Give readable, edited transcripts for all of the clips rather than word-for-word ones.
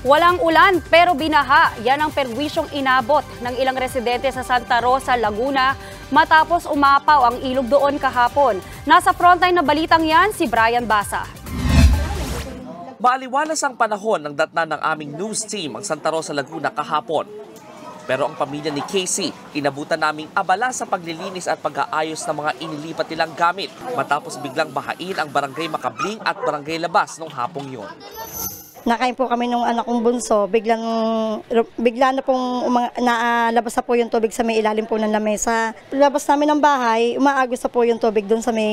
Walang ulan pero binaha. Yan ang perwisyong inabot ng ilang residente sa Santa Rosa, Laguna matapos umapaw ang ilog doon kahapon. Nasa frontline na balitang yan si Brian Basa. Maaliwalas ang panahon ng datnan ng aming news team ang Santa Rosa, Laguna kahapon. Pero ang pamilya ni Casey, inabutan naming abala sa paglilinis at pag-aayos ng mga inilipat nilang gamit matapos biglang bahain ang Barangay Makabling at Barangay Labas nung hapong yun. Nakain po kami nung anak kong bunso, bigla na pong naalabas na po yung tubig sa may ilalim po ng lamesa. Labas namin ng bahay, umaagos na po yung tubig doon sa may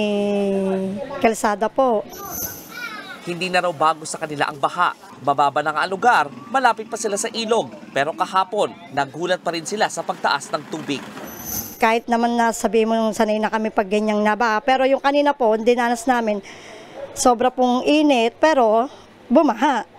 kalsada po. Hindi na raw bago sa kanila ang baha. Bababa na nga ang lugar, malapit pa sila sa ilog. Pero kahapon, nagulat pa rin sila sa pagtaas ng tubig. Kahit naman nasabi mo sanay na kami pag ganyang nabaha, pero yung kanina po, dinanas namin, sobra pong init, pero bumaha.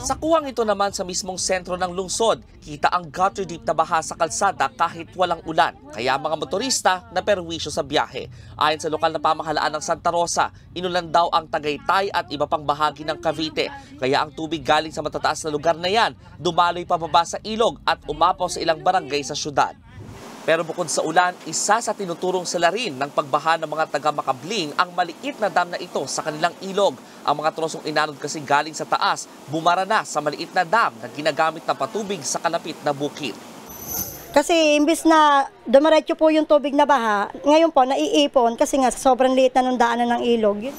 Sa kuwang ito naman sa mismong sentro ng lungsod, kita ang gutter deep na baha sa kalsada kahit walang ulan. Kaya mga motorista na perwisyo sa biyahe. Ayon sa lokal na pamahalaan ng Santa Rosa, inulan daw ang Tagaytay at iba pang bahagi ng Cavite. Kaya ang tubig galing sa matataas na lugar na yan, dumaloy pababa sa ilog at umapaw sa ilang barangay sa syudad. Pero bukod sa ulan, isa sa tinuturong sila rin ng pagbaha ng mga taga-Makabling ang maliit na dam na ito sa kanilang ilog. Ang mga trosong inanod kasi galing sa taas, bumara na sa maliit na dam na ginagamit na patubig sa kalapit na bukid. Kasi imbis na dumiretso po yung tubig na baha, ngayon po naiipon kasi nga sobrang liit na ng daanan ng ilog.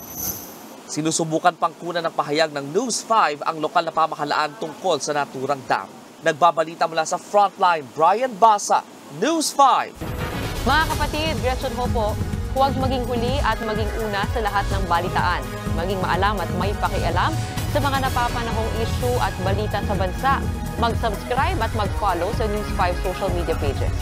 Sinusubukan pang kunan ng pahayag ng News 5 ang lokal na pamahalaan tungkol sa naturang dam. Nagbabalita mula sa Frontline, Brian Basa, News 5. Mga kapatid, Gretchen ho po, huwag maging huli at maging una sa lahat ng balitaan. Maging maalam at may pakialam sa mga napapanahong issue at balita sa bansa. Mag-subscribe at mag-follow sa News 5 social media pages.